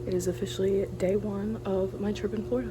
It is officially day one of my trip in Florida.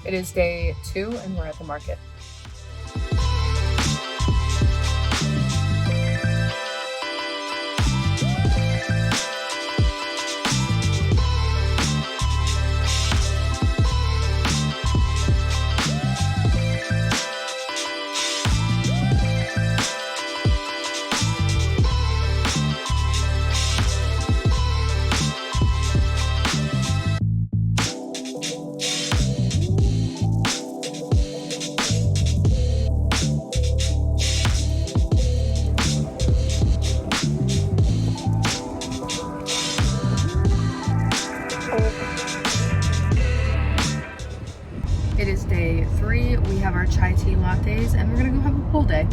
It is day 2 and we're at the market. It is day 3. We have our chai tea lattes and we're gonna go have a pool day.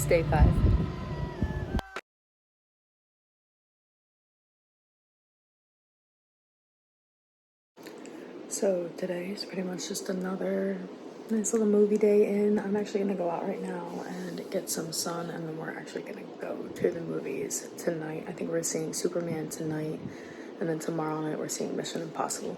day 5. So today is pretty much just another nice little movie day in. I'm actually gonna go out right now and get some sun, and then we're actually gonna go to the movies tonight. I think we're seeing Superman tonight, and then tomorrow night we're seeing Mission Impossible.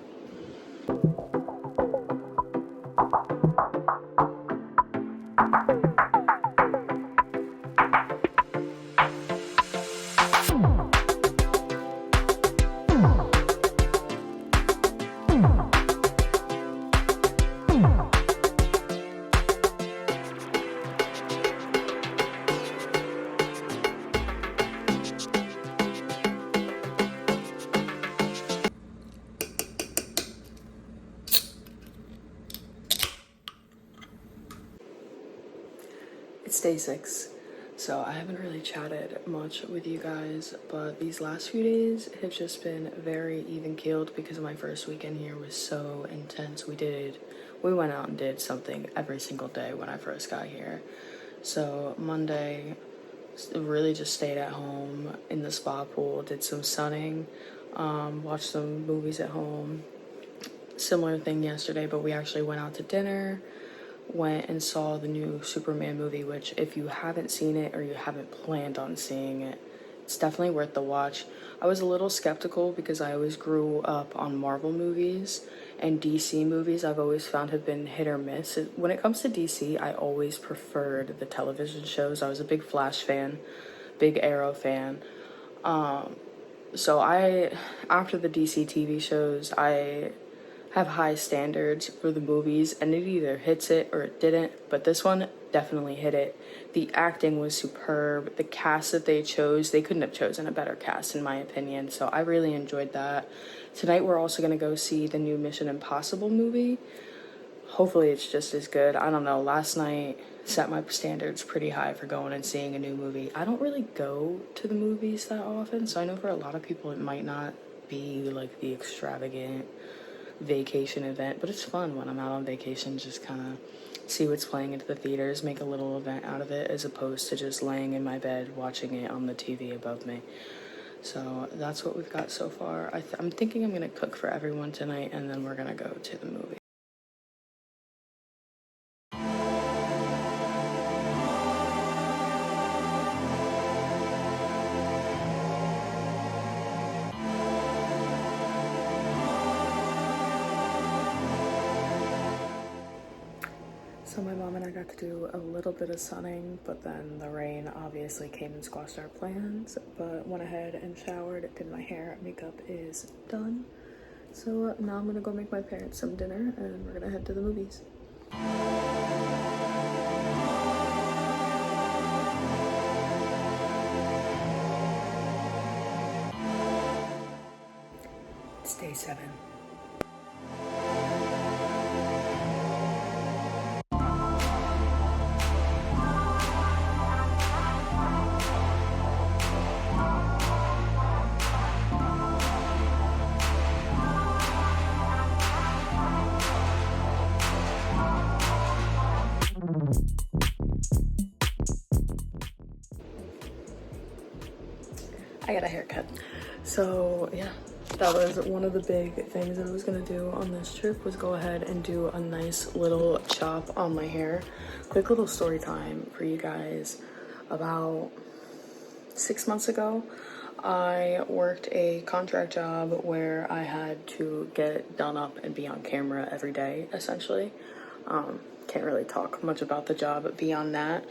It's day 6, so I haven't really chatted much with you guys, but these last few days have just been very even-keeled because my first weekend here was so intense. We went out and did something every single day when I first got here. So Monday, really just stayed at home in the spa pool, did some sunning, watched some movies at home. Similar thing yesterday, but we actually went out to dinner, went and saw the new Superman movie, which if you haven't seen it or you haven't planned on seeing it, it's definitely worth the watch. I was a little skeptical because I always grew up on Marvel movies, and DC movies I've always found have been hit or miss. When it comes to DC, I always preferred the television shows. I was a big Flash fan, big Arrow fan. So after the DC TV shows, I have high standards for the movies, and it either hits it or it didn't, but this one definitely hit it. The acting was superb. The cast that they chose, they couldn't have chosen a better cast in my opinion, so I really enjoyed that. Tonight we're also going to go see the new Mission Impossible movie. Hopefully it's just as good. I don't know, last night set my standards pretty high for going and seeing a new movie. I don't really go to the movies that often, so I know for a lot of people it might not be like the extravagant vacation event, but it's fun when I'm out on vacation, just kind of see what's playing into the theaters, make a little event out of it, as opposed to just laying in my bed watching it on the TV above me. So that's what we've got so far. I'm thinking I'm gonna cook for everyone tonight, and then we're gonna go to the movie. So my mom and I got to do a little bit of sunning, but then the rain obviously came and squashed our plans, but went ahead and showered, did my hair, makeup is done. So now I'm gonna go make my parents some dinner, and we're gonna head to the movies. It's day 7. I got a haircut. So yeah, that was one of the big things that I was gonna do on this trip, was go ahead and do a nice little chop on my hair. Quick little story time for you guys. About 6 months ago, I worked a contract job where I had to get done up and be on camera every day, essentially. Can't really talk much about the job beyond that,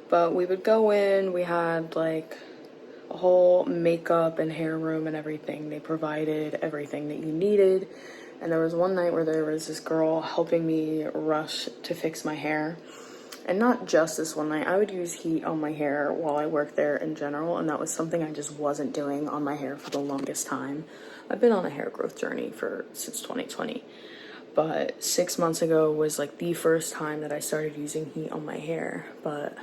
but we would go in, we had like a whole makeup and hair room and everything. They provided everything that you needed. And there was one night where there was this girl helping me rush to fix my hair. And not just this one night, I would use heat on my hair while I worked there in general, and that was something I just wasn't doing on my hair for the longest time. I've been on a hair growth journey since 2020. But 6 months ago was like the first time that I started using heat on my hair. But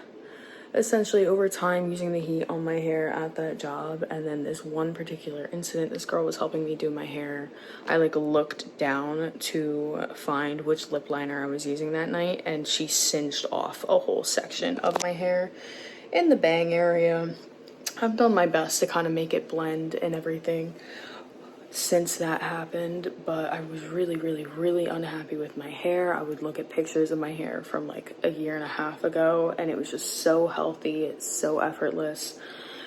essentially over time, using the heat on my hair at that job, and then this one particular incident, this girl was helping me do my hair. I like looked down to find which lip liner I was using that night, and she singed off a whole section of my hair. in the bang area. I've done my best to kind of make it blend and everything since that happened, but I was really unhappy with my hair. I would look at pictures of my hair from like a year and a half ago, and it was just so healthy, it's so effortless,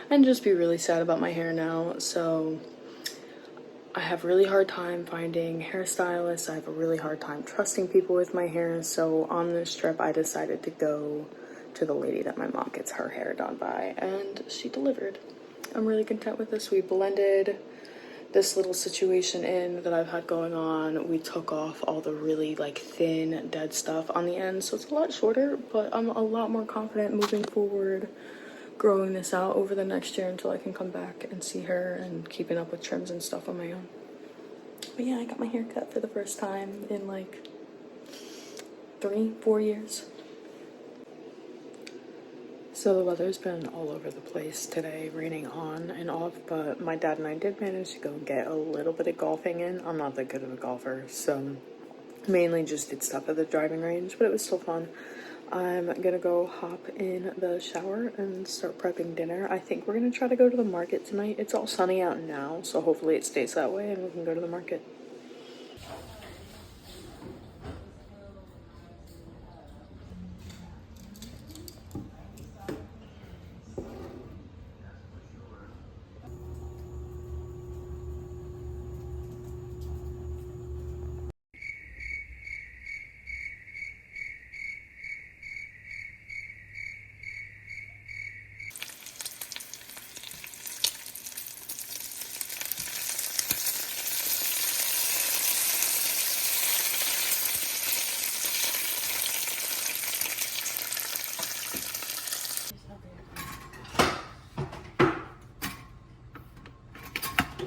and just be really sad about my hair now. So I have really hard time finding hairstylists. I have a really hard time trusting people with my hair. So on this trip, I decided to go to the lady that my mom gets her hair done by, and she delivered. I'm really content with this. We blended this little situation in that I've had going on. We took off all the really like thin dead stuff on the end, so it's a lot shorter, but I'm a lot more confident moving forward, growing this out over the next year until I can come back and see her, and keeping up with trims and stuff on my own. But yeah, I got my hair cut for the first time in like 3-4 years. So the weather's been all over the place today, raining on and off, but my dad and I did manage to go get a little bit of golfing in. I'm not that good of a golfer, so mainly just did stuff at the driving range, but it was still fun. I'm gonna go hop in the shower and start prepping dinner. I think we're gonna try to go to the market tonight. It's all sunny out now, so hopefully it stays that way and we can go to the market.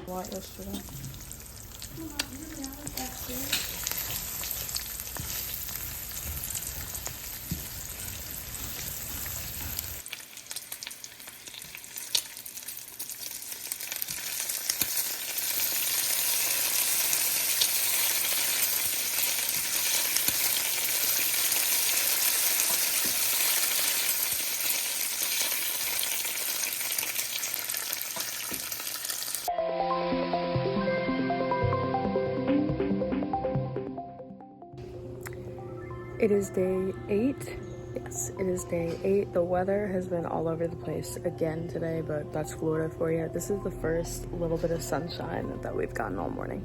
What yesterday? It is day 8. Yes, it is day 8. The weather has been all over the place again today, but that's Florida for you. This is the first little bit of sunshine that we've gotten all morning.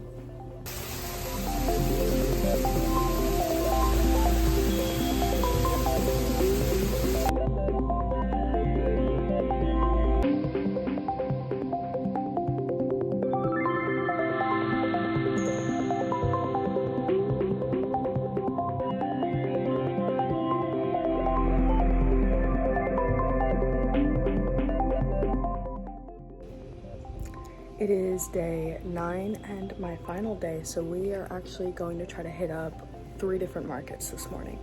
It is day 9 and my final day, so we are actually going to try to hit up 3 different markets this morning.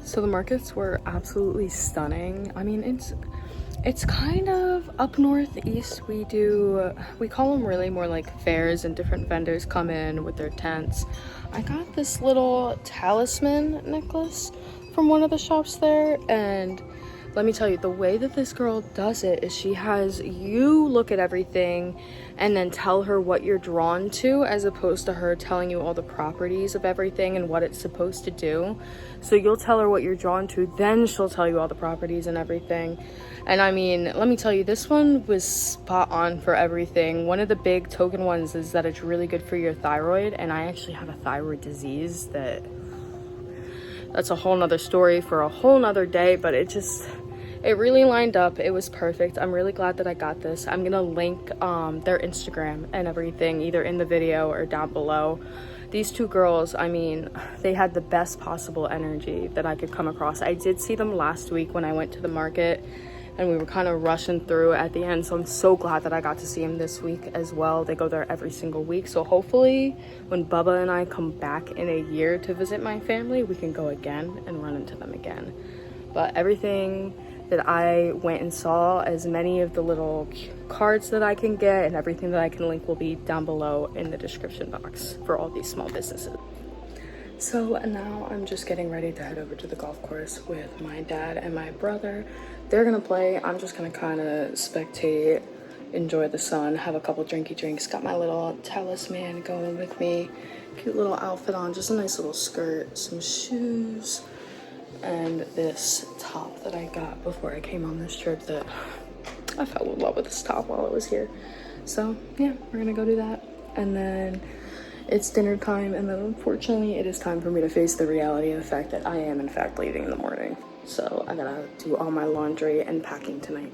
So the markets were absolutely stunning. I mean, it's kind of up northeast. We call them really more like fairs, and different vendors come in with their tents. I got this little talisman necklace from one of the shops there, and let me tell you, the way that this girl does it is she has you look at everything and then tell her what you're drawn to, as opposed to her telling you all the properties of everything and what it's supposed to do. So you'll tell her what you're drawn to, then she'll tell you all the properties and everything. And I mean, let me tell you, this one was spot on for everything. One of the big token ones is that it's really good for your thyroid, and I actually have a thyroid disease that's a whole nother story for a whole nother day, but it It really lined up. It was perfect. I'm really glad that I got this. I'm gonna link their Instagram and everything either in the video or down below. These two girls, I mean, they had the best possible energy that I could come across. I did see them last week when I went to the market, and we were kind of rushing through at the end, so I'm so glad that I got to see them this week as well. They go there every single week, so hopefully when Bubba and I come back in a year to visit my family, we can go again and run into them again. But everything that I went and saw, as many of the little cards that I can get and everything that I can link will be down below in the description box for all these small businesses. So now I'm just getting ready to head over to the golf course with my dad and my brother. They're gonna play. I'm just gonna kind of spectate, enjoy the sun, have a couple drinky drinks. Got my little talisman going with me. Cute little outfit on, just a nice little skirt, some shoes, and this top that I got before I came on this trip that I fell in love with this top while I was here. So yeah, we're gonna go do that. And then it's dinner time, and then unfortunately it is time for me to face the reality of the fact that I am in fact leaving in the morning. So I gotta do all my laundry and packing tonight.